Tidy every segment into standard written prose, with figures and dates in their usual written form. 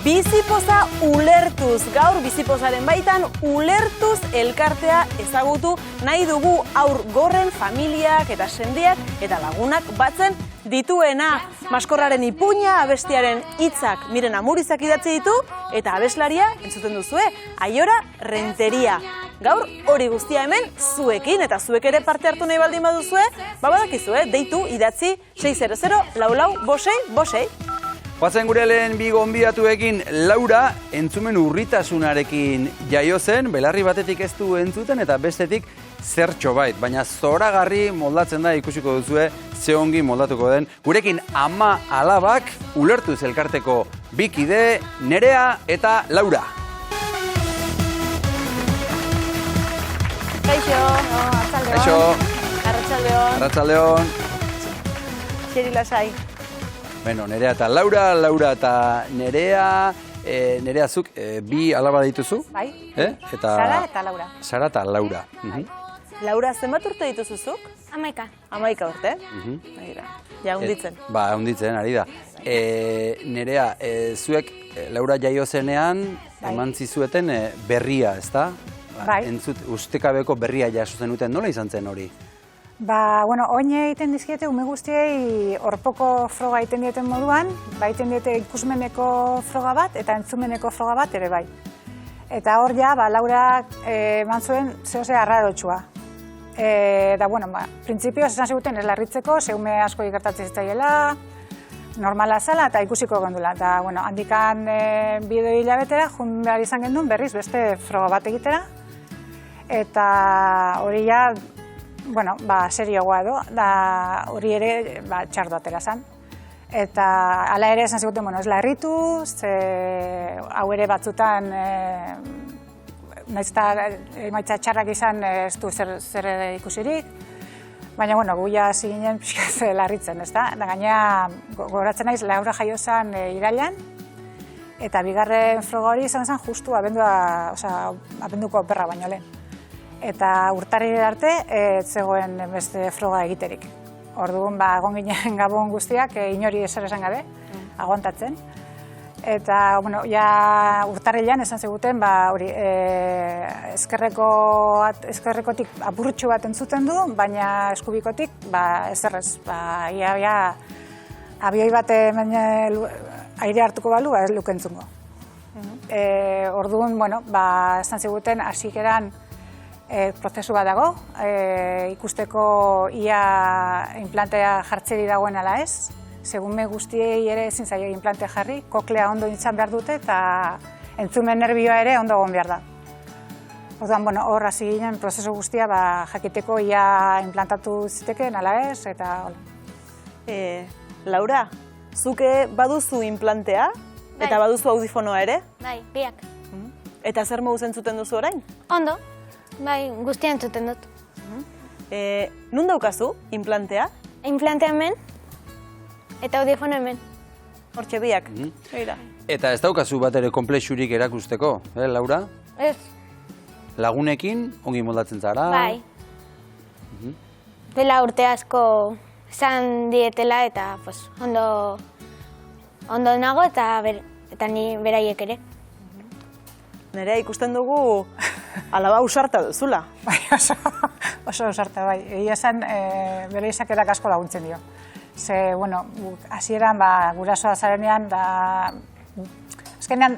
Bizipoza ulertuz, gaur bizipozaren baitan ulertuz elkartea ezagutu nahi dugu haur gorren familiak eta sendiak eta lagunak batzen dituena. Maskorraren ipuña, abestiaren hitzak Miren Amurizak idatzi ditu eta abeslaria entzuten duzue, Aiora Renteria. Gaur hori guztia hemen zuekin eta zuek ere parte hartu nahi baldin baduzue, badakizue, deitu idatzi 600-44-565. Guazen gure lehen bi gonbidatuekin Laura entzumen urritasunarekin jaio zen, belarri batetik ez du entzuten eta bestetik zertxo bait, baina zoragarri moldatzen da ikusiko duzue ze ongi moldatuko den. Gurekin ama alabak ulertuz elkarteko bikide Nerea eta Laura. Kaixo, arratsaldeon. Kaixo. Arratsaldeon. Arratsaldeon. Txeri lasai. Bueno, Nerea eta Laura, Laura eta Nerea, Nerea zuk bi alaba dituzu? Bai, Sara eta Laura. Sara eta Laura. Laura, zenbat urte dituzuzuk? 11. 11 urte? Ja, hunditzen. Ba, hunditzen, ari da. Nerea, zuek Laura jaio zenean, eman zizueten berria, ezta? Bai. Ustekabeko berria jaso zenuten, nola izan zen hori? Ba, bueno, oin egiten dizkiete ume guztiei orpoko froga egiten dieten moduan, ba egiten diete ikusmeneko froga bat eta entzumeneko froga bat ere bai. Eta hor ja, ba, Laurak eman zuen zehose arrarotxua. Da, bueno, ba, printzipioz esan ziguten ez larritzeko, zeume asko ikertatzen zitzaiela, normala zala eta ikusiko gondula. Eta, bueno, handikan bideo hilabetera, jun behar izan gendun berriz beste froga bat egitera. Eta hori ja, bueno, ba, serioagoa edo, da hori ere ba, txardo atera zen. Eta hala ere esan ziguten, bueno, ez larritu, hau ere batzutan, nahiz eta emaitza txarrak izan ez du zer ikusirik, baina, bueno, gu ja ziginen pixkaz larritzen, ez da? Da gaina, gogoratzen naiz, Laura jaio zen irailan, eta bigarren froga hori izan zen justu abenduko operra baino lehen. Eta urtarri arte ez zegoen beste froga egiterik. Orduan, ba, egon ginen Gabon guztiak inori ezer esan gabe, aguantatzen. Eta, bueno, ja urtarrilean esan ziguten, ba, hori, ezkerrekotik apurtxu bat entzuten du, baina eskubikotik, ba, ezerrez, ba, ia, abioi bat aire hartuko balu, ba, ez lukentzungo. Orduan, bueno, ba, esan ziguten, hasieran prozesu bat dago, ikusteko ia implantea jartzeri dagoen ala ez, segume guztiei ere ezin zaio implantea jarri, koklea ondo izan behar dute eta entzumen nerbioa ere ondo egon behar da. Orduan, bueno, hor hasi ginen prozesu guztia ba, jakiteko ia implantatu zitekeen ala ez, eta hola. Laura, zuke baduzu implantea eta baduzu audifonoa ere? Bai, biak. Eta zer moduz entzuten duzu orain? Ondo, bai, guztia entzuten dut. Nun daukazu implantea? Implantea hemen, eta audiofono hemen. Hortxe biak. Eta ez daukazu bat ere konplexurik erakusteko, Laura? Ez. Lagunekin, ongi moldatzen zara? Bai. Dela urte asko esan dietela eta pues, ondo nago eta ni beraiek ere. Nerea ikusten dugu alaba ausarta duzula. Bai, oso ausarta, bai. Egia esan, bere izakerak asko laguntzen dio. Ze, bueno, hasieran gurasoa zarenean, azkenean,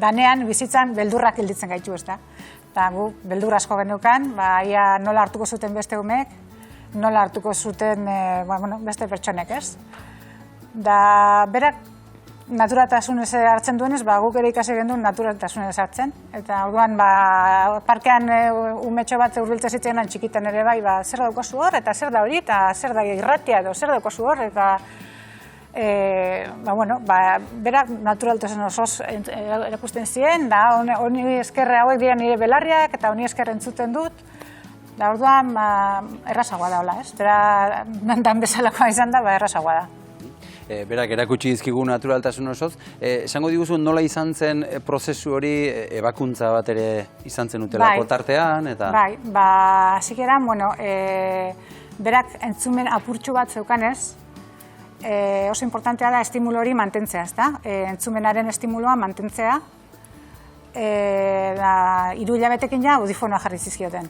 danean, bizitzan, beldurrak hilditzen gaitu, ez da. Eta gu, beldur asko geneukan, ia nola hartuko zuten beste umek, nola hartuko zuten beste pertsonek, ez? Da, berak, naturatasunez hartzen duenez, guk ere ikasi genduen naturatasunez hartzen. Eta orduan, parkean umetxo bat urbiltze zitzenan txikitan ere bai, zer daukazu hor, eta zer da hori, eta zer da irratia edo, zer daukazu hor, eta berak naturaltasun osoz erakusten ziren, da honi eskerre hauek dira nire belarriak, eta honi eskerre entzuten dut. Da orduan, errazagoa da, hola, ez? Bera, nantan bezalakoa izan da, errazagoa da. Berak erakutsi dizkigu naturaltasun osoz. Esango diguzu nola izan zen prozesu hori ebakuntza bat ere izan zen utelako tartean? Bai, hasieran, berak entzumen apurtxu bat zeukanez, oso importantea da estimulo hori mantentzea, ezta? Entzumenaren estimuloa mantentzea, 3 hilabetekin ja audifonoa jarri zizkioten.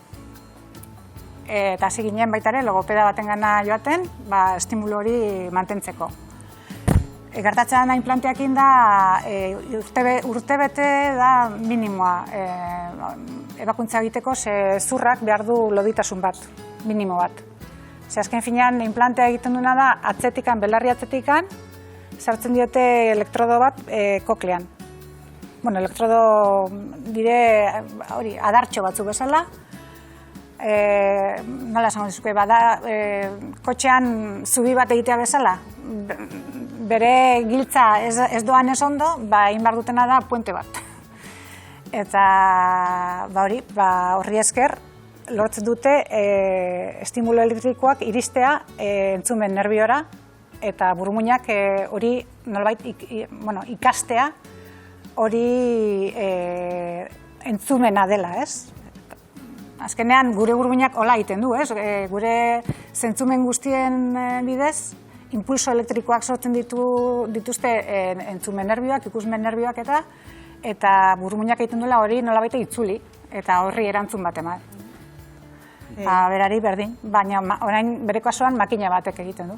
Eta hasi ginen baita ere, logopeda batengana joaten, estimulo hori mantentzeko. Gertatzen da implanteakin da, urtebete da minimoa ebakuntza egiteko, ze zurrak behar du loditasun bat, minimo bat. Ze azken finean implantea egiten duena da, atzetikan, belarri atzetikan, sartzen diote elektrodo bat koklean. Bueno, elektrodo dire, adartxo batzu bezala, nola esango dizuke, bada kotxean zubi bat egitea bezala, bere giltza ez doan ez ondo, egin behar dutena da puente bat. Eta horri esker, lortzen dute estimulo elektrikoak iristea entzumen nerbiora eta burmuinak hori nolabait ikastea hori entzumena dela, ez? Azkenean gure burmuinak hola egiten du, ez? Gure zentzumen guztien bidez, impulso elektrikoak sortzen dituzte entzumen nerbioak, ikusmen nerbioak eta burmuinak egiten duela hori nolabait itzuli eta horri erantzun bat eman. Berari berdin, baina orain bere kasuan makina batek egiten du.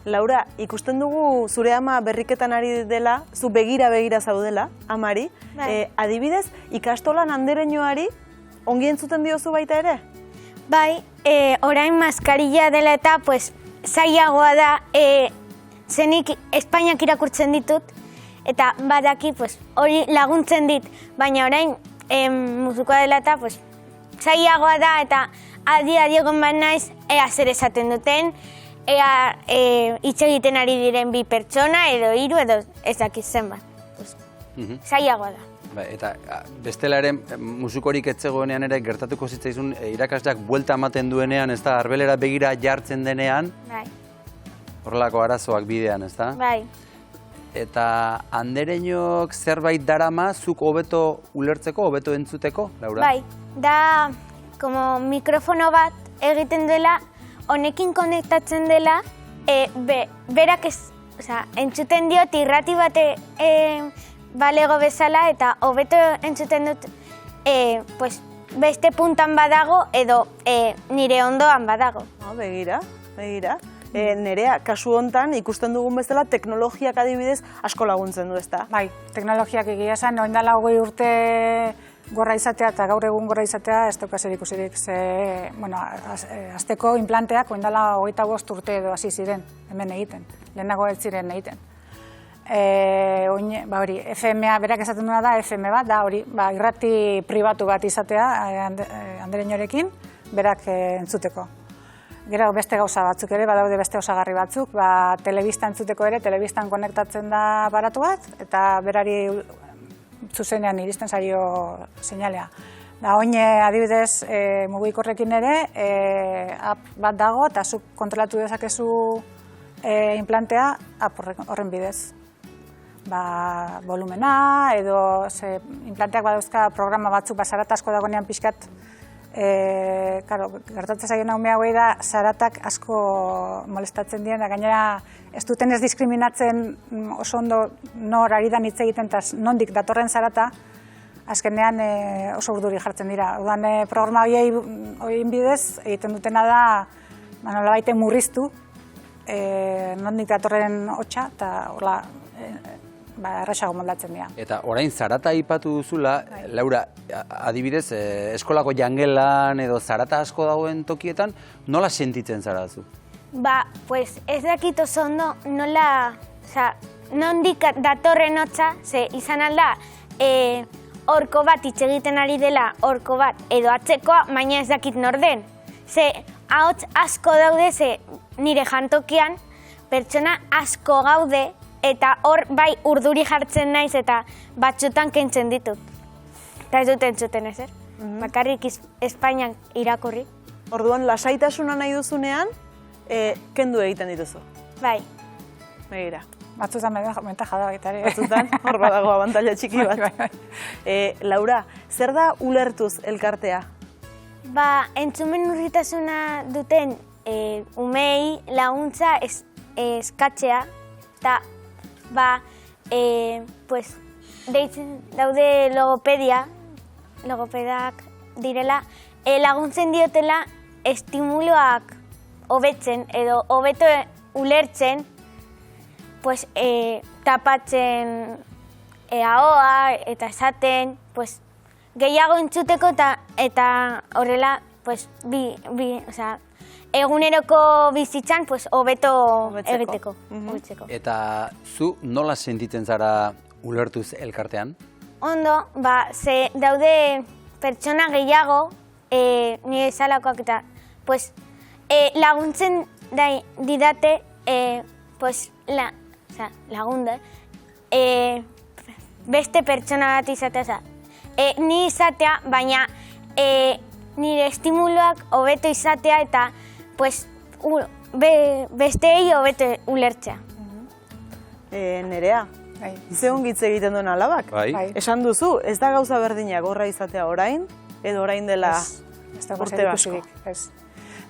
Laura, ikusten dugu zure ama berriketan ari dela, zu begira zaudela, amari. Adibidez, ikastolan andereñoari ongi entzuten diozu baita ere? Bai, orain maskarilla dela eta zailagoa da, zenik Espainiak irakurtzen ditut, eta badaki hori laguntzen dit, baina orain musukoa dela eta zailagoa da, eta adi egon bat naiz, ea zer esaten duten, ea hitz egiten ari diren 2 pertsona, edo 3, edo ez dakit zenbat. Zailagoa da. Eta bestela ere, musukorik etzegoenean ere gertatuko zitzaizun irakasleak buelta ematen duenean, ez da, arbelera begira jartzen denean, horrelako arazoak bidean, ez da? Bai. Eta andereñok zerbait darama zuk hobeto ulertzeko, hobeto entzuteko, Laura? Bai, da mikrofono bat egiten dela, honekin konektatzen dela, berak entzuten diot irrati bate balego bezala eta hobeto entzuten dut beste puntan badago edo nire ondoan badago. Begira. Nerea, kasu hontan ikusten dugun bezala teknologiak adibidez asko laguntzen du, ezta? Bai, teknologiak egia esan, orain dela 20 urte gorra izatea eta gaur egun gorra izatea ez dauka zer ikusirik. Azteko implanteak orain dela 25 urte edo hasi ziren hemen egiten, lehenago ez ziren egiten. FM-a, berak esaten duena da, FM bat, da hori, irrati pribatu bat izatea andereñorekin, berak entzuteko. Gero beste gauza batzuk ere, badaude beste osagarri batzuk, telebista entzuteko ere, telebistan konektatzen da aparatu bat, eta berari zuzenean iristen zaio seinalea. Da, oin adibidez, mugikorrekin ere, app bat dago, eta zuk kontrolatu dezakezu implantea app horren bidez. Volumena, edo implanteak badauzka programa batzuk, zarat asko dagoenean pixkat, gertatzen zaio umea hauei da, zaratak asko molestatzen dien, da gainera ez duten ez diskriminatzen oso ondo nor ari da hitz egiten, eta nondik datorren zarata, azkenean oso urduri jartzen dira. Orduan programa horien bidez egiten dutena da, nolabait murriztu, nondik datorren hotsa, eta horla, errazago moldatzen dira. Eta orain zarata aipatu duzula, Laura, adibidez, eskolako jangelan edo zarata asko dagoen tokietan, nola sentitzen zara zu? Ez dakit oso ondo, nola, nondik datorren hotza, ze izan alda, horko bat hitz egiten ari dela, horko bat, edo atzekoa, baina ez dakit norden. Ze ahots asko daude, ze nire jantokian, pertsona asko gaude, eta hor bai urduri jartzen naiz eta batzutan kentzen ditut. Eta ez dut entzuten ezer. Bakarrik Espainian irakurri. Orduan, lasaitasuna nahi duzunean, kendu egiten dituzu. Bai. Begira. Batzutan mentaja da baita ere. Batzutan, hor badago abantaila txiki bat. Laura, zer da ulertuz elkartea? Entzumen urritasuna duten umei laguntza eskatzea, eta pues, daude logopedak direla, laguntzen diotela estimuluak hobetzen edo hobeto ulertzen, pues, tapatzen ahoa eta esaten, pues, gehiago entzuteko eta horrela, pues, eguneroko bizitzan, pues, hobeto egiteko. Eta zu nola sentitzen zara ulertuz elkartean? Ondo, ze daude pertsona gehiago, nire esalakoak eta, pues, laguntzen didate, pues, lagunde, beste pertsona bat izatea, ni izatea, baina nire estimuluak hobeto izatea eta, pues, besteei hobeto ulertzea. Nerea, ze ongitze egiten duen alabak? Bai. Esan duzu, ez da gauza berdina gorra izatea orain, edo orain dela urte asko.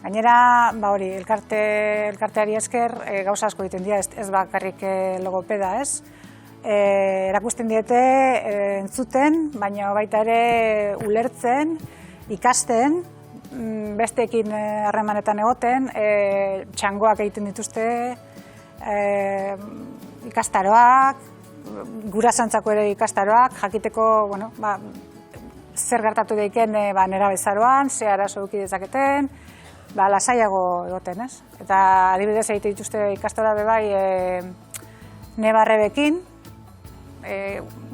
Gainera, hori, elkarteari esker gauza asko egiten dira, ez bakarrik logopeda, ez? Erakusten diete entzuten, baina baita ere ulertzen, ikasten, besteekin harremanetan egoten, txangoak egiten dituzte, ikastaroak, gurasoentzako ere ikastaroak, jakiteko, zer gertatu daiken nerabezaroan, ze arazo eduki dezaketen, lasaiago egoten, ez? Eta adibidez egiten dituzte ikastora bebai nebarrebekin,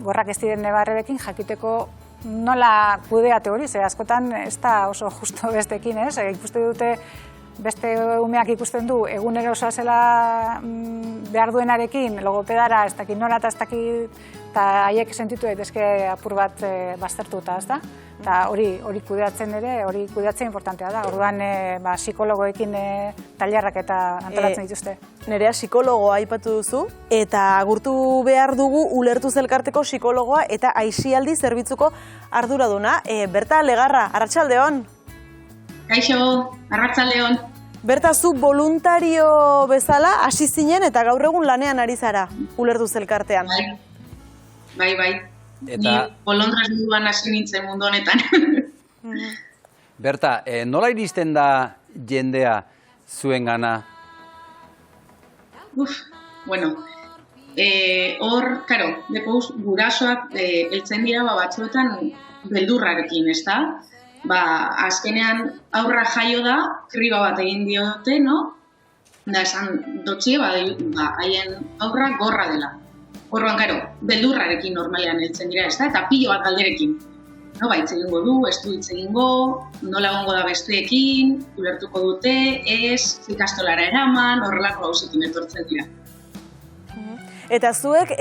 gorrak ez diren nebarrebekin, jakiteko nola kudeatu hori, ze askotan ez da oso justo bestekin, ez? Ikusten dute, beste umeak ikusten du, egunero osoa zela behar duenarekin, logopedara, ez dakit nola eta ez dakit, eta haiek sentitu daitezke apur bat baztertuta, ez da? Eta hori kudeatzen ere, hori kudeatzen importantea da. Orduan, psikologoekin tailerrak eta antolatzen dituzte. Nerea psikologoa aipatu duzu, eta agurtu behar dugu ulertuz elkarteko psikologoa eta aisialdi zerbitzuko arduraduna. Berta Legarra, arratsaldeon. Kaixo, arratsaldeon. Berta, zu voluntario bezala hasi zinen eta gaur egun lanean ari zara ulertuz elkartean. Bai. Ni bolondras munduan hasi nintzen mundu honetan. Berta, nola iristen da jendea zuengana? Karo, depoz gurasoak heltzen dira batzuetan beldurrarekin, ez da? Azkenean aurra jaio da, kriba bat egin diote, no? Da esan dotzie, haien aurra gorra dela. Horroan, karo, beldurrarekin normalean heltzen dira, ez da? Eta pilo bat galderekin. Hitz egingo du, ez du hitz egingo, nola egongo da besteekin, ulertuko dute, ez, ikastolara eraman, horrelako gauzekin etortzen dira. Eta zuek,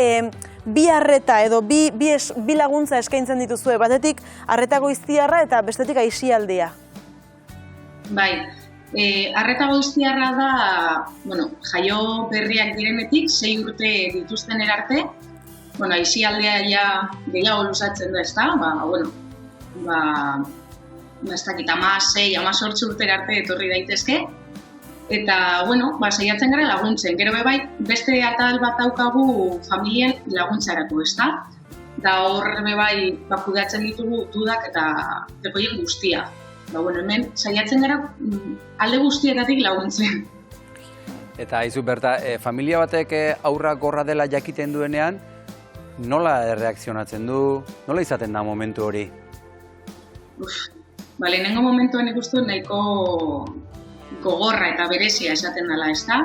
bi arreta edo bi laguntza eskaintzen dituzue, batetik arreta goiztiarra eta bestetik aisialdia. Bai, arreta goiztiarra da, jaio berriak direnetik, 6 urte dituzten erarte, aisialdea ja gehiago luzatzen da, ez da, ez dakit, 16-18 urtera arte etorri daitezke, eta, saiatzen gara laguntzen. Gero bai, beste atal bat daukagu familien laguntzarako, ez da? Da hor bai, kudeatzen ditugu dudak eta dekoien guztia. Hemen saiatzen gara alde guztietatik laguntzen. Eta aizu, Berta, familia batek aurra gorra dela jakiten duenean, nola erreakzionatzen du, nola izaten da momentu hori? Lehenengo momentuan ikustu nahiko gogorra eta berezia esaten dela, ez da?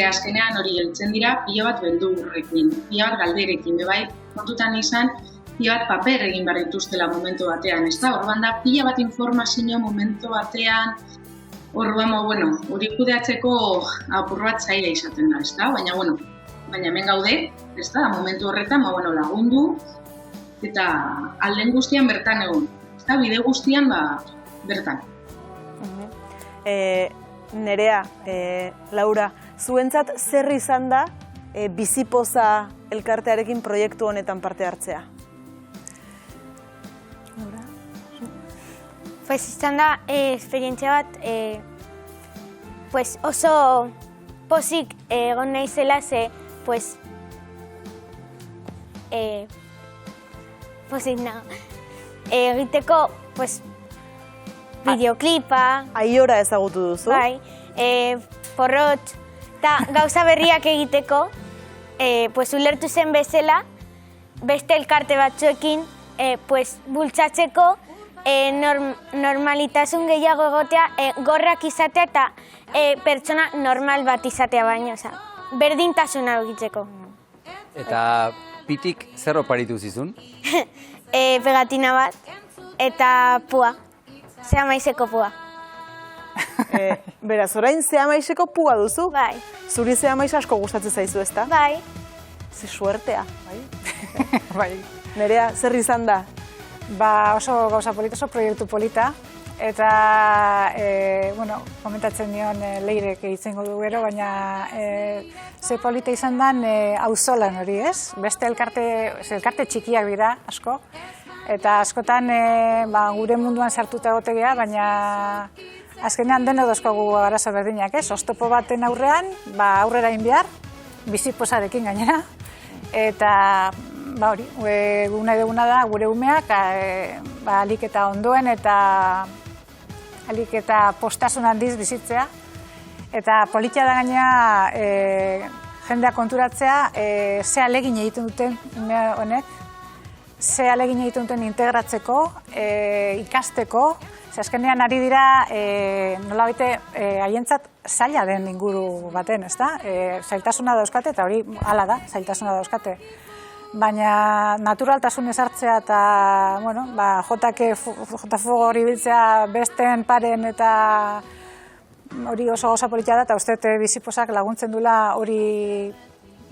Azkenean hori heltzen dira pila bat beldurrekin, pila bat galderekin, bai kontutan izan, pila bat paper egin behar dituztela momentu batean, ez da? Orduan da pila bat informazio momentu batean, orduan, hori kudeatzeko apur bat zaila izaten da, ez da? Baina hemen gaude, ez da? Momentu horretan, lagundu, eta alden guztian bertan egon, ez da? Bide guztian, bertan. Nerea, Laura, zuentzat zer izan da bizipoza elkartearekin proiektu honetan parte hartzea? Pues izan da esperientzia bat oso pozik egon naizela ze, pues, pozik nago. Egiteko, pues, bideoklipa, Aiora ezagutu duzu. bai, porrot, eta gauza berriak egiteko, pues, ulertu zen bezala, beste elkarte batzuekin, pues, bultzatzeko, normalitasun gehiago egotea, gorrak izatea eta pertsona normal bat izatea baino, berdintasuna egitzeko. Eta pitik zer oparitu zizun? Pegatina bat, eta pua, zea maizeko pua. Beraz, orain zea maizeko pua duzu? Bai, Zuri zea maiz asko gustatzen zaizu, ezta? bai. Ze suertea. Bai. Nerea, zer izan da? Ba, oso gauza polita, oso proiektu polita, eta, bueno, komentatzen nion Leirek izango du gero, baina ze polita izan den auzolan hori, ez? Beste elkarte txikiak dira, asko, eta askotan gure munduan sartuta egotegea, baina azkenean deno dozkogu arazo berdinak, ez? Oztopo baten aurrean, aurrera egin behar, biziposarekin gainera, eta hori, nahi duguna da gure umeak alik eta ondoen eta alik eta postasun handiz bizitzea. Eta politia da gaina jendea konturatzea ze alegin egiten duten ume honek, ze alegin egiten duten integratzeko, ikasteko, ze azkenean ari dira nolabait haientzat zaila den inguru baten, ezta? Zailtasuna dauzkate eta hori hala da, zailtasuna dauzkate. Baina naturaltasun ezartzea eta, bueno, JFO hori biltzea besten paren eta hori oso gauza politia da, eta uste biziposak laguntzen duela hori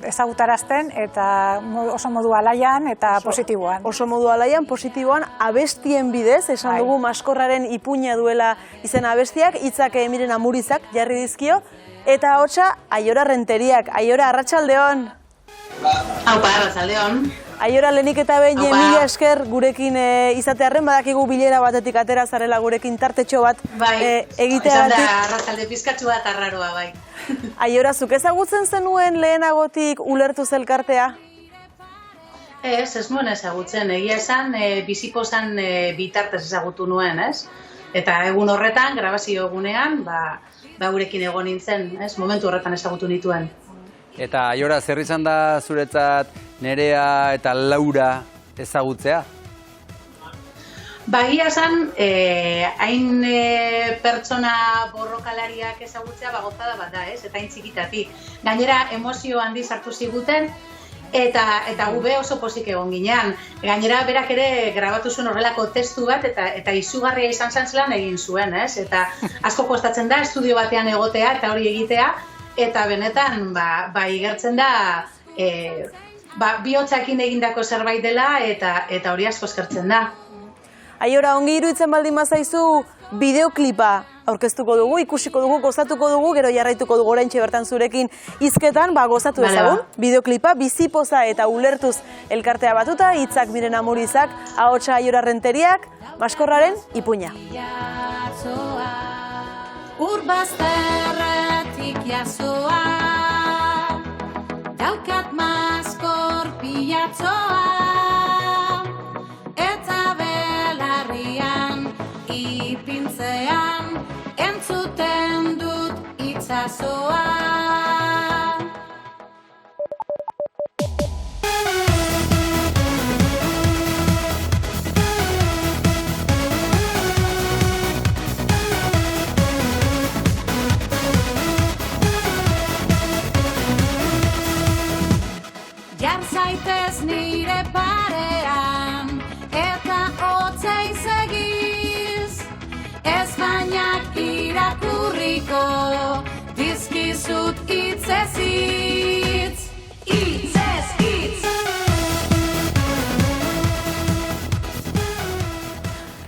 ezagutarazten eta oso modu alaian eta positiboan. Oso modu alaian, positiboan, abestien bidez, esan dugu maskorraren ipuina duela izen abestiak, hitzak Miren Amurizak jarri dizkio, eta hotsa Aiora Renteriak. Aiora, arratsaldeon. Aupa, arratsaldeon. Aiora, lehenik eta behin mila esker gurekin izatearren, badakigu bilera batetik atera zarela gurekin tartetxo bat egiteagatik. Izan da arratsalde pizkatxu bat arraroa, bai. Aiora, zuk ezagutzen zenuen lehenagotik ulertu zelkartea? Ez nuen ezagutzen, egia esan bizipozan bitartez ezagutu nuen, ez? Eta egun horretan, grabazio egunean, gurekin egon nintzen, momentu horretan ezagutu nituen. Eta Aiora, zer izan da zuretzat Nerea eta Laura ezagutzea? Egia esan, hain pertsona borrokalariak ezagutzea gozada bat da, ez? Eta hain txikitatik. Gainera, emozio handi sartu ziguten, eta gube oso pozik egon ginean. Gainera, berak ere grabatu zuen horrelako testu bat, eta izugarria izan zelan egin zuen, ez? Eta asko kostatzen da, estudio batean egotea eta hori egitea, eta benetan, igertzen da, bihotzakin egindako zerbait dela, eta hori asko eskertzen da. Aiora, ongi iruditzen baldin bazaizu bideoklipa aurkeztuko dugu, ikusiko dugu, gozatuko dugu, gero jarraituko dugu oraintxe bertan zurekin hizketan, gozatu ezagun. Bideoklipa, bizipoza eta ulertuz elkartea batuta, hitzak Miren Amurizak, ahotsa Aiora Renteriak, maskorraren ipuina. Urbazterretik jasoa, daukat maskor pilatzoa, eta belarrian ipintzean entzuten dut itsasoa. Jar zaitez nire parean, eta hotzei segiz, ezpainak irakurriko, dizkizut hitzez hitz, hitzez hitz.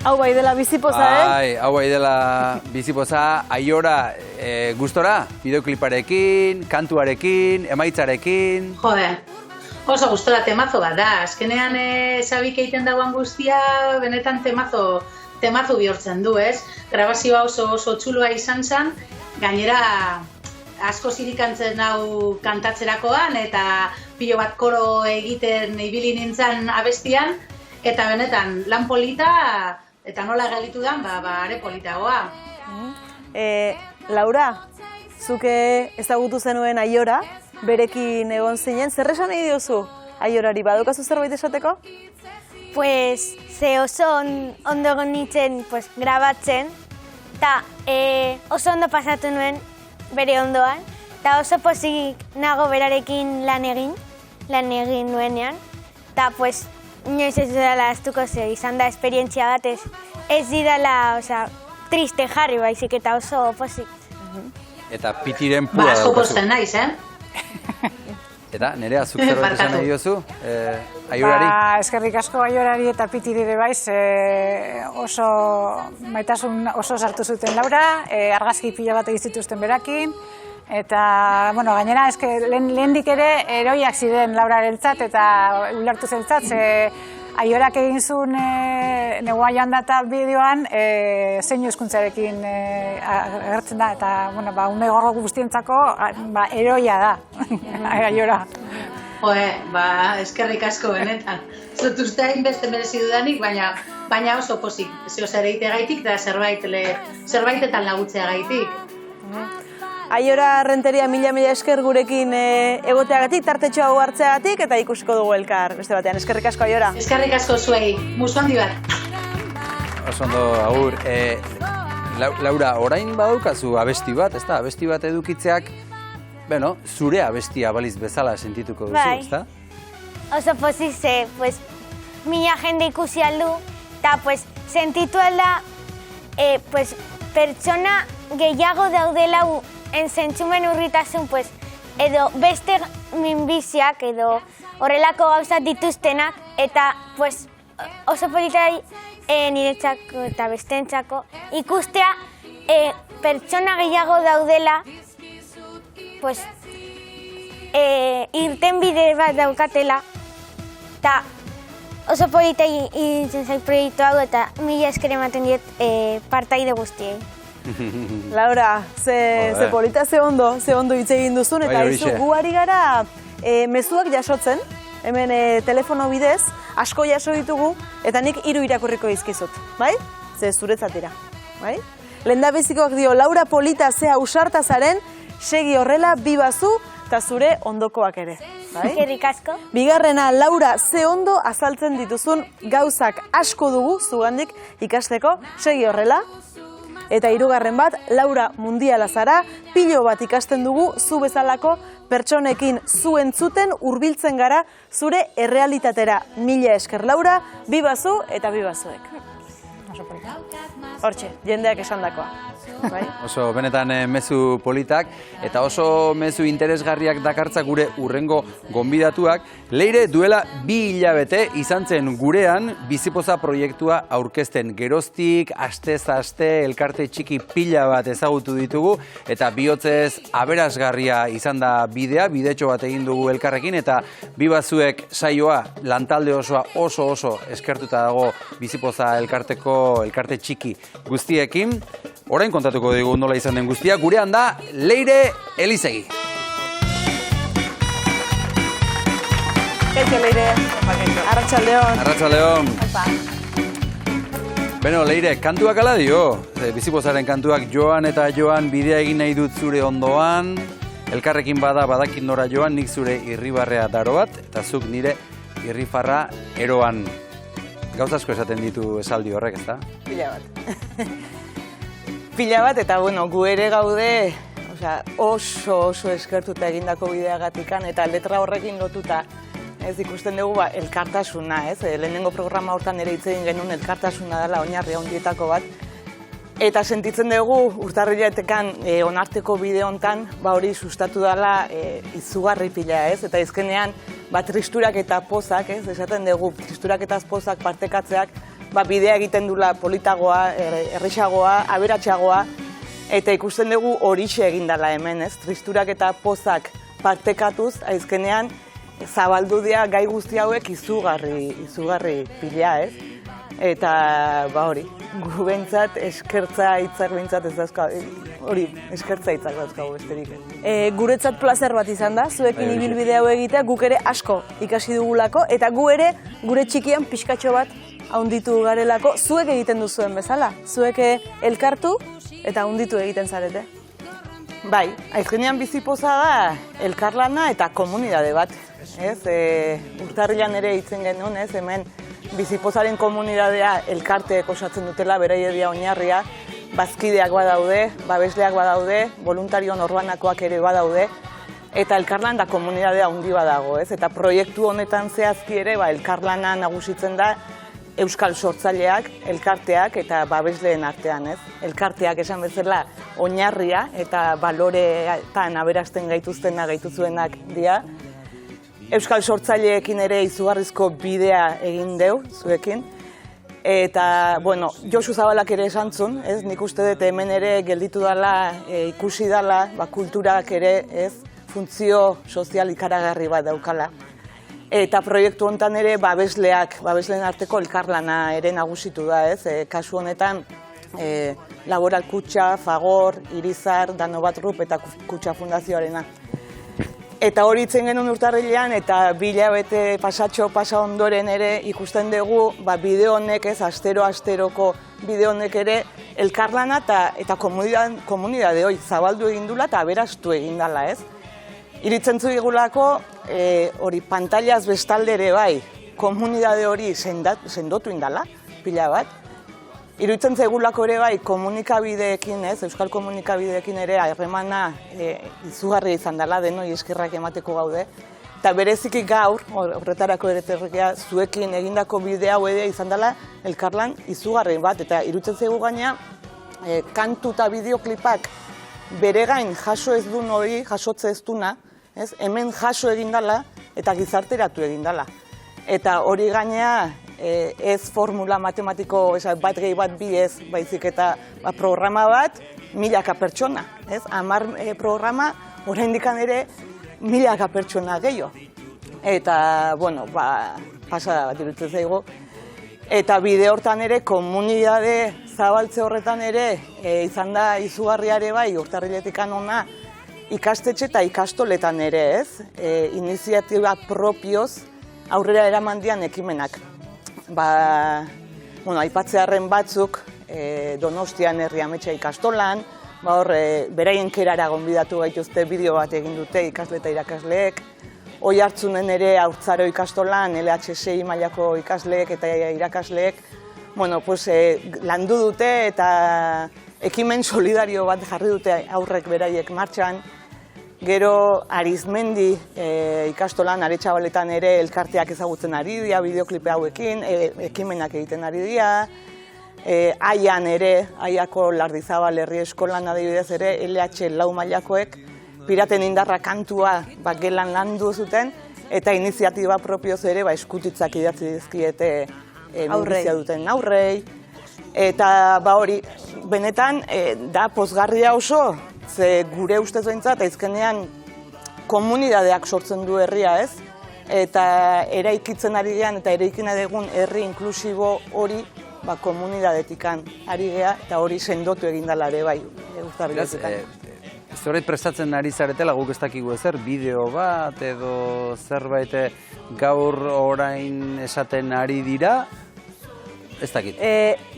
Hau bai dela bizipoza, Hau bai dela bizipoza. Aiora, gustora? Bideokliparekin, kantuarekin, emaitzarekin? Jode, oso gustora temazo bat da. Azkenean Xabik egiten dagoen guztia benetan temazo bihurtzen du, ez? Grabazioa oso txuloa izan zen, gainera asko zirikantzen hau kantatzerakoan, eta pilo bat koro egiten ibili nintzen abestian, eta benetan lan polita, eta nola gelitu dan, are politagoa. Laura, zuke ezagutu zenuen Aiora, berekin egon zinen, zer esan nahi diozu Aiorari, badukazu zerbait esateko? Pues, ze oso ondo egon nintzen grabatzen, eta oso ondo pasatu nuen bere ondoan, eta oso pozik nago berarekin lan egin nuenean, eta pues, inoiz ez dudala astuko ze izan da esperientzia bat, ez didala, triste jarri baizik eta oso pozik. Eta pitiren pura asko posten naiz, Eta Nerea, zuk zerbait esan nahi diozu, Aiorari? Eskerrik asko Aiorari eta Pitiri ere baiz, oso maitasun oso sartu zuten Laura, argazki pila bat egin zituzten berakin, eta, bueno, gainera, lehendik ere eroiak ziren Laurarentzat eta ulertu zentzat, Aiorak egin zuen negua joan data bideoan zeinu hizkuntzarekin agertzen da, eta, bueno, ume gorro guztientzako eroia da, Aiora. Eskerrik asko benetan. Zut uste hainbeste merezi dudanik, baina oso pozik. Zeo zer egiteagaitik eta zerbaitetan lagutzea gaitik. Aiora Renteria mila esker gurekin egoteagatik, tartetxo hau hartzeagatik, eta ikusiko dugu elkar beste batean. Eskerrik asko, Aiora. Eskerrik asko zuei. Musu handi bat. Oso ondo, agur. Laura, orain badaukazu abesti bat, ezta? Abesti bat edukitzeak, zure abestia baliz bezala sentituko duzu, ezta? Oso pozik ze, mila jende ikusi aldu, eta sentitu alda, pertsona gehiago daudela entzentzumen urritasun, edo beste minbiziak, edo horrelako gauzat dituztenak, eta oso politai niretzako eta besteentzako ikustea pertsona gehiago daudela, irten bide bat daukatela, eta oso politai iruditzen zait proiektu hau, eta mila esker ematen diet partaide guztiei. Laura, ze polita, ze ondo hitz egin duzun, eta izu gu ari gara mezuak jasotzen, hemen telefono bidez, asko jaso ditugu, eta nik 3 irakurriko dizkizut, bai? Ze zuretzat dira, bai? Lehendabizikoak dio, Laura polita ze ausarta zaren, segi horrela, bibazu, eta zure ondokoak ere, bai? Eskerrik asko. Bigarrena, Laura, ze ondo azaltzen dituzun gauzak asko dugu zugandik ikasteko, segi horrela. Eta 3. bat, Laura mundiala zara, pilo bat ikasten dugu zu bezalako pertsonekin zu entzuten hurbiltzen gara zure errealitatera. Mila esker, Laura, bibazu eta bibazuek. Hortxe, jendeak esandakoa. Oso benetan mezu politak eta oso mezu interesgarriak dakartza gure urrengo gonbidatuak. Leire duela 2 hilabete izan zen gurean Bizipoza proiektua aurkezten. Geroztik, astez aste, elkarte txiki pila bat ezagutu ditugu eta bihotzez aberasgarria izan da bidetxo bat egin dugu elkarrekin eta bibazuek saioa lantalde osoa oso eskertuta dago Bizipoza elkarte txiki guztiekin. Orain kontatuko dugu nola izan den guztia, gurean da Leire Elizegi. Kaixo, Leire. Arratsaldeon. Arratsaldeon. Beno, Leire, kantuak ala dio. Bizipozaren kantuak joan eta joan bidea egin nahi dut zure ondoan. Elkarrekin badakit nora joan, nik zure irribarrea daro bat, eta zuk nire irrifarra eroan. Gauz asko esaten ditu esaldi horrek, ezta? Pila bat. Pila bat, eta gu ere gaude oso eskertuta egindako bideagatikan, eta letra horrekin lotuta ikusten dugu elkartasuna, lehenengo programa hortan ere hitz egin genuen elkartasuna dela oinarri handietako bat, eta sentitzen dugu urtarriletekan onarteko bide hontan hori sustatu dela izugarri pila, eta izkenean tristurak eta pozak, esaten dugu tristurak eta pozak partekatzeak bidea egiten dula politagoa, errexagoa, aberatsagoa, eta ikusten dugu horixe egin dela hemen, tristurak eta pozak partekatuz, aizkenean zabaldu dira gai guzti hauek izugarri pila, eta hori, gu bentsat, eskertza hitzak bentsat ez dazko, hori eskertzaitzak dauzkagu besterik. Guretzat plazer bat izan da, zuekin ibilbide hau egitea, guk ere asko ikasi dugulako, eta gu ere gure txikian pixkatxo bat haunditu garelako, zuek egiten duzuen bezala. Zuek elkartu eta haunditu egiten zarete. Bai, Aizgenean bizipoza da elkarlana eta komunidade bat. Urtarrilan ere hitzen genuen, hemen bizipozaren komunidadea elkarteek osatzen dutela, beraiedia oinarria, bazkideak badaude, babesleak badaude, voluntario norbanakoak ere badaude, eta elkarlan da komunidadea handi badago, eta proiektu honetan zehazki ere elkarlana nagusitzen da euskal sortzaileak, elkarteak eta babesleen artean. Elkarteak esan bezala oinarria eta baloreetan aberasten gaituzuenak dira. Euskal sortzaileekin ere izugarrizko bidea egin deu, zuekin. Eta, bueno, Josu Zabalak ere esan zuen, nik uste dut hemen ere gelditu dela, ikusi dela, kulturak ere, funtzio sozial ikaragarri bat daukala. Eta proiektu honetan ere babesleen arteko elkarlana ere nagusitu da, kasu honetan Laboral Kutxa, Fagor, Irizar, Danobatrup eta Kutxa Fundazioarena. Eta hori itzen genuen urtarrilean eta 2 hilabete pasa ondoren ere ikusten dugu bideo honek, astero-asteroko bideo honek ere elkarlana eta komunidade hori zabaldu egin dula eta aberastu egin dela, Iritzen zuigulako hori pantailaz bestalde ere bai, komunidade hori sendotu indala, pila bat. Iruditzen zaigulako ere bai komunikabideekin, euskal komunikabideekin ere harremana izugarria izan dela, denoi eskerrak emateko gaude. Eta bereziki gaur, horretarako ere zuekin egindako bidea hau ere izan dela elkarlan izugarri bat. Eta iruditzen zaigu gaina kantu eta bideoklipak bere gain jaso ez duen hori, jasotze ez duna, hemen jaso egin dela eta gizarteratu egin dela. Eta hori gainea ez formula matematiko bat gehi bat bi ez, baizik eta programa bat milaka pertsona. 10 programa oraindik ere milaka pertsona gehiago. Eta, bueno, pasada bat iruditzen zaigu. Eta bide hortan ere, komunidade zabaltze horretan ere, izan da izugarriare bai, urtarriletik ona, ikastetxe eta ikastoletan ere, iniziatiba propioz aurrera eraman dian ekimenak. Aipatzearren batzuk Donostian Herri Ametsa ikastolan, beraien kerara gonbidatu gaituzte bideo bat egin dute ikasle eta irakasleek, Oiartzunen ere Haurtzaro ikastolan, LH6 mailako ikasleek eta irakasleek, landu dute eta ekimen solidario bat jarri dute aurrek beraiek martxan. Gero Arizmendi ikastolan, Aretxabaletan ere elkarteak ezagutzen ari dira, bideoklipe hauekin, ekimenak egiten ari dira. Aian ere, Aiako Lardizabal herri eskolan adibidez ere, LH lau mailakoek Piraten indarra kantua gelan landu zuten, eta iniziatiba propioz ere eskutitzak idatzi dizkiete minbizia duten aurrei. Eta hori, benetan, da pozgarria oso, ze gure ustez behintzat, Aizgenean komunidadeak sortzen du herria, eta eraikitzen ari gean eta eraikin egun herri inklusibo hori komunidadetikan ari gea, eta hori sendotu egin dela ere bai, urtarriletan. Zorait prestatzen ari zaretela, guk ez dakigu ezer, bideo bat edo zerbait gaur orain esaten ari dira, ez dakit,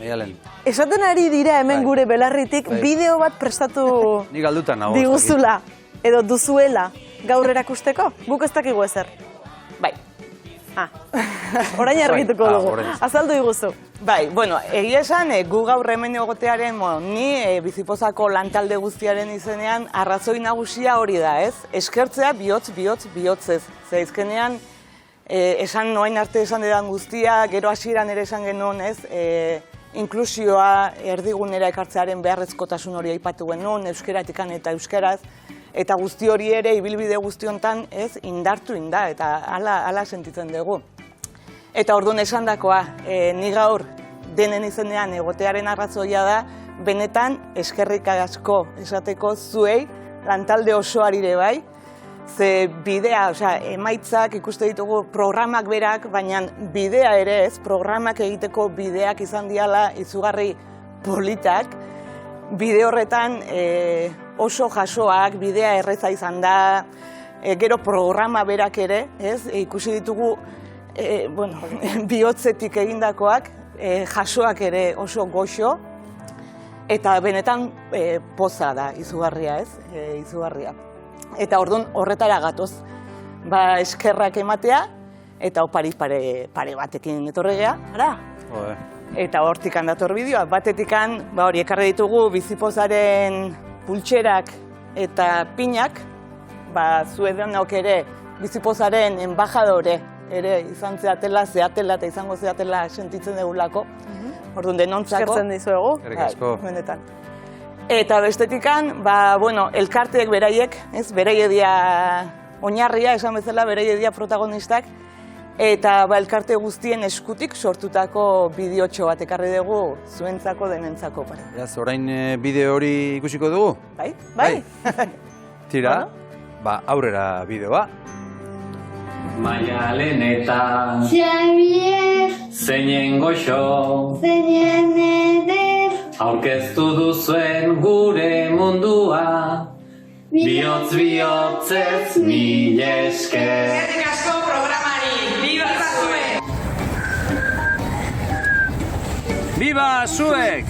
Maialen. Esaten ari dira hemen gure belarritik bideo bat prestatu diguzula edo duzuela gaur erakusteko, guk ez dakigu ezer. Bai. Orain argituko dugu, azaldu diguzu. Bai, egia esan, gu gaur hemen egotearen, ni Bizipozako lantalde guztiaren izenean arrazoi nagusia hori da, eskertzea bihotzez. Ze Aizgenean, esan noain arte esan edan guztia, gero hasieran ere esan genuen, inklusioa erdigunera ekartzearen beharrezkotasun hori aipatu genuen, euskeratikan eta euskaraz, eta guzti hori ere, ibilbide guzti honetan, indartu eta hala sentitzen dugu. Eta orduan esan dakoa, ni gaur denen izenean egotearen arrazoia da, benetan eskerrik asko esateko zuei, lantalde osoari ere bai, ze bidea, emaitzak ikuste ditugu programak berak, baina bidea ere programak egiteko bideak izan diala izugarri politak, bideo horretan oso jasoak, bidea erreza izan da, gero programa berak ere, ikusi ditugu bihotzetik egindakoak, jasoak ere oso goxo, eta benetan poza da, izugarria, izugarria. Eta orduan horretara gatoz, eskerrak ematea, eta opari pare batekin etorregea, ara? Eta hortik dator bideoa, batetik hori ekarri ditugu bizipozaren pultserak eta pinak, zuedenok ere bizipozaren embajadore ere izan zeatela eta izango zeatela sentitzen degulako, orduan denontzako. Eskertzen dizuegu. Benetan. Eta bestetik elkarteek beraiek, beraie dia oinarria, esan bezala, beraie dia protagonistak, eta elkarte guztien eskutik sortutako bideotxo bat ekarri dugu zuentzako denentzako pare. Beraz, orain bideo hori ikusiko dugu? Bai. Tira, aurrera bideoa. Maialen eta Xabier zeinen goxo zeinen eder aurkeztu duzuen gure mundua bihotz bihotzez mil esker. Eskerrik asko programari, biba zuek! Biba zuek!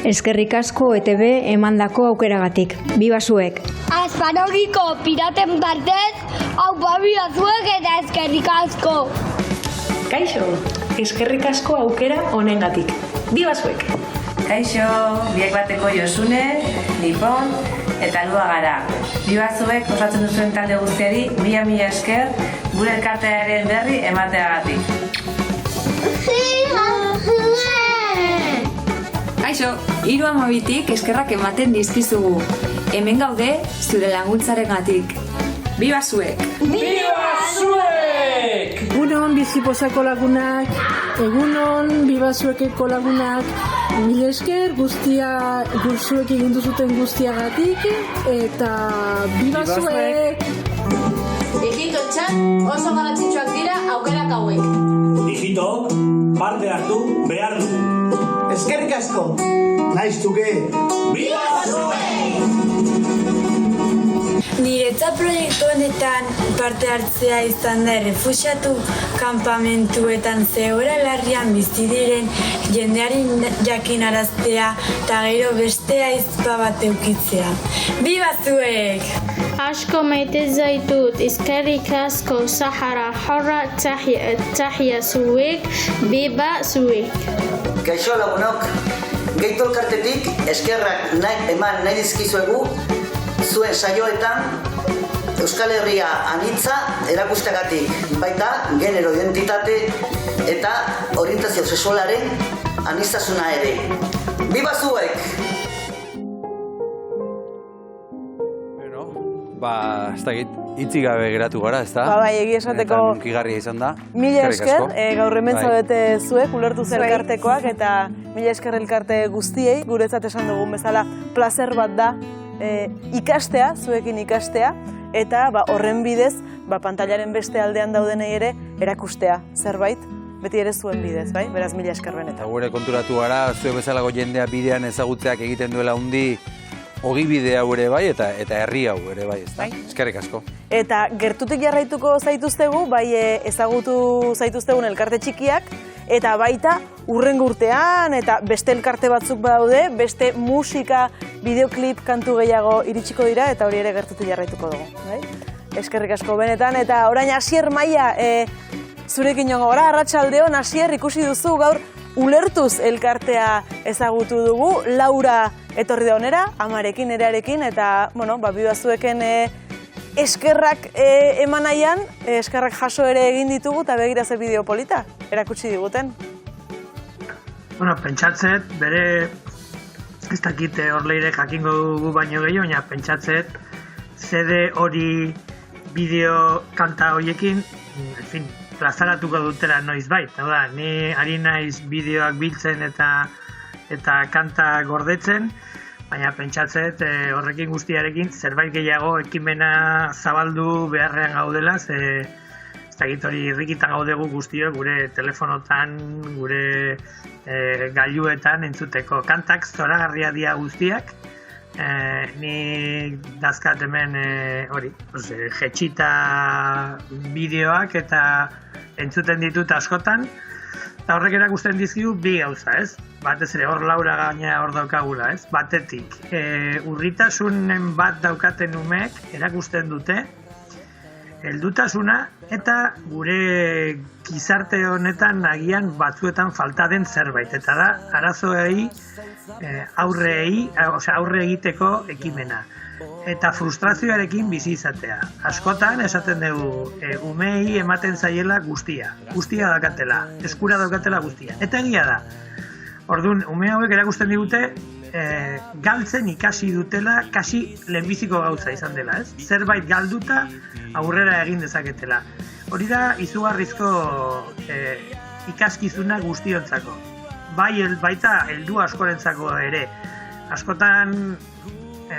Eskerrik asko ETB emandako aukeragatik. Biba zuek! Azparogiko piraten partez, hau biba zuek eta eskerrik asko! Kaixo, eskerrik asko aukera honengatik. Biba zuek! Kaixo, biek bateko Josune, Nipon eta Lua gara. Biba zuek osatzen duzuen talde guztiari, mila esker gure elkartearen berri emateagatik. Biba zuek! Kaixo, 32tik eskerrak ematen dizkizugu. Hemen gaude zure laguntzarengatik. Biba zuek! Biba zuek! Egunon bizipozako lagunak, egunon biba zuekeko lagunak, mil esker zuek egin duzuten guztiagatik, eta biba zuek! Digitontzat oso garrantzitsuak dira aukerak hauek. Digitok parte hartu behar du. Eskerrik asko! Naiz duke! Biba zuek! Niretzat proiektu honetan parte hartzea izan da errefuxiatu kanpamentuetan zehora larrian bizi diren jendeari jakinaraztea eta gero beste ahizpa bat eukitzea. Biba zuek! Asko maite zaitut, eskerrik asko Sahara Horra tahia zuek, biba zuek! Kaixo lagunok, Geito elkartetik eskerrak eman nahi dizkizuegu zuen saioetan Euskal Herria anitza erakustagatik, baita genero identitate eta orientazio sexualaren aniztasuna ere. Biba zuek! Ez dakit, hitzik gabe geratu gara, ez da? Bai, egia esateko... Eta nunkigarria izan da. Mila esker, gaur hemen zaudete zuek, ulertu elkartekoak, eta mila esker elkarte guztiei, guretzat esan dugun bezala, plazer bat da ikastea, zuekin ikastea, eta horren bidez, pantailaren beste aldean daudenei ere erakustea zerbait, beti ere zuen bidez, bai? Beraz, mila esker benetan. Eta gure konturatu gara, zuek bezalako jendea bidean ezagutzeak egiten duela hundi, ogi bide hau ere bai, eta herri hau ere bai, ez da? Eskerrik asko. Eta gertutik jarraituko zaituztegu, bai ezagutu zaituztegun elkarte txikiak, eta baita hurrengo urtean, eta beste elkarte batzuk badaude, beste musika, bideoklip, kantu gehiago iritsiko dira, eta hori ere gertutik jarraituko dugu. Eskerrik asko benetan, eta orain Asier Maia, zurekin jongo gara, arratsaldeon Asier ikusi duzu gaur, ulertuz elkartea ezagutu dugu, Laura etorri da honera, amarekin, erearekin, eta, biba zueken eskerrak eman nahian, eskerrak jaso ere egin ditugu, eta begira ze bideo polita, erakutsi diguten. Pentsatzet, bere, ez dakit horleire jakingo dugu baino gehiago, baina pentsatzet, CD hori bideo kanta horiekin, plazaratuko dutela noiz bait. Ni ari naiz bideoak biltzen eta kanta gordetzen, baina pentsatzet horrekin guztiarekin zerbait gehiago ekimena zabaldu beharrean gaudela, ez Zagit hori irrikitan gaudegu guztio, gure telefonotan, gure gailuetan entzuteko. Kantak zoragarria dira guztiak, ni dazkat hemen jetxita bideoak eta entzuten ditut askotan, eta horrek erakusten dizkigu bi gauza, ez? Batez ere, hor Laura gaina hor daukagula, ez? Batetik, urritasunen bat daukaten umeek erakusten dute, heldutasuna eta gure gizarte honetan agian batzuetan falta den zerbait, eta da arazoei aurre egiteko ekimena. Eta frustrazioarekin bizi izatea. Askotan esaten dugu umei ematen zaiela guztia daukatela, eskura daukatela guztia. Eta egia da. Orduan, ume hauek erakusten digute galtzen ikasi dutela, kasi lehenbiziko gauza izan dela, ez? Zerbait galduta aurrera egin dezaketela. Hori da izugarrizko ikaskizuna guztiontzako. Baita heldu askorentzako ere. Askotan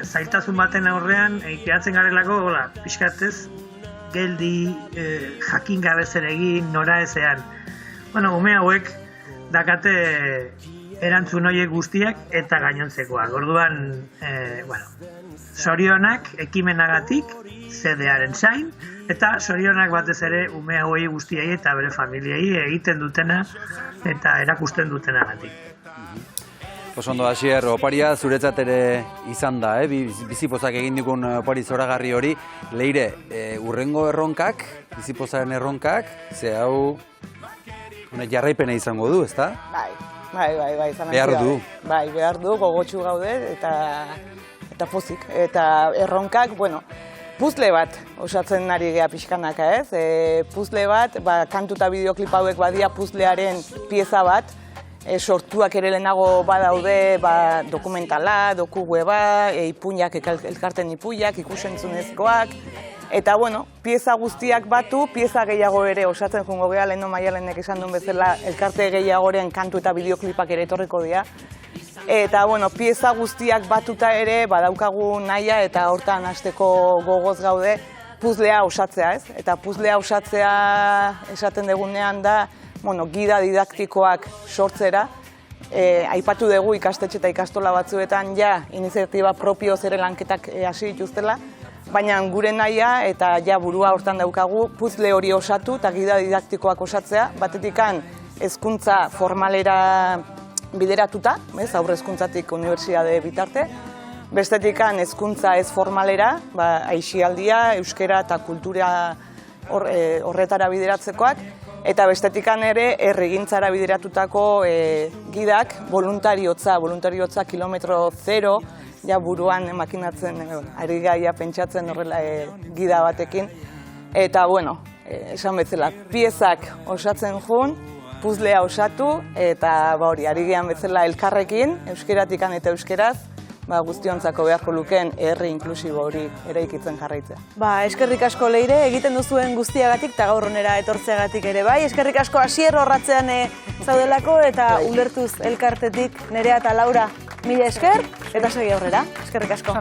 zailtasun baten aurrean ikeratzen garelako, pixkatez, geldi, jakin gabe zer egin, nora ezean. Ume hauek dakate erantzun horiek guztiak eta gainontzekoak. Orduan, sorionak ekimenagatik, zedearen zain, eta sorionak batez ere ume hauei guztiei eta bere familiei egiten dutena eta erakusten dutenagatik. Ondo, Asier, oparia zuretzat ere izan da, bizipozak egin dukun opari zoragarri hori. Leire, urrengo erronkak, bizipozaren erronkak, ze hau jarraipena izango du, ezta? Bai, izan behar du. Bai, behar du, gogotsu gaude eta pozik. Eta erronkak, puzle bat osatzen ari gea pixkanaka, ez? Puzle bat, kantu eta bideoklip hauek badia puzlearen pieza bat, sortuak ere lehenago badaude dokumentala, weba, ipuñak, elkarten ipuñak, ikusentzunezkoak. Eta, pieza guztiak batu, pieza gehiago ere osatzen jungo geha, Leheno Maialenek esan duen bezala, elkarte gehiagoren kantu eta bideoklipak ere etorriko dira. Eta, pieza guztiak batuta ere, badaukagu nahia eta hortan hasteko gogoz gaude, puzlea osatzea, ez? Eta puzlea osatzea esaten degunean da, gida didaktikoak sortzera. Aipatu dugu ikastetxe eta ikastola batzuetan iniziatiba propio zere lanketak hasi dituztela, baina gure nahia eta burua hortan daukagu puzle hori osatu eta gida didaktikoak osatzea, batetikan hezkuntza formalera bideratuta, aurre hezkuntzatik unibertsitate bitarte, bestetikan hezkuntza ez formalera, aisialdia, euskera eta kultura horretara bideratzekoak, eta bestetikan ere herrigintzara bideratutako gidak voluntariotza kilometro zero, buruan makinatzen, ari gaia pentsatzen horrela gida batekin. Eta, esan bezala, piezak osatzen jun, puzlea osatu, eta ari gean bezala elkarrekin, euskeratikan eta euskeraz, guztiontzako beharko lukeen herri inklusibo hori eraikitzen jarraitzea. Eskerrik asko Leire, egiten duzuen guztiagatik eta gaur honera etortzeagatik ere bai. Eskerrik asko Asier horratzean zaudelako eta ulertuz elkartetik Nerea eta Laura, mila esker eta segi aurrera. Eskerrik asko.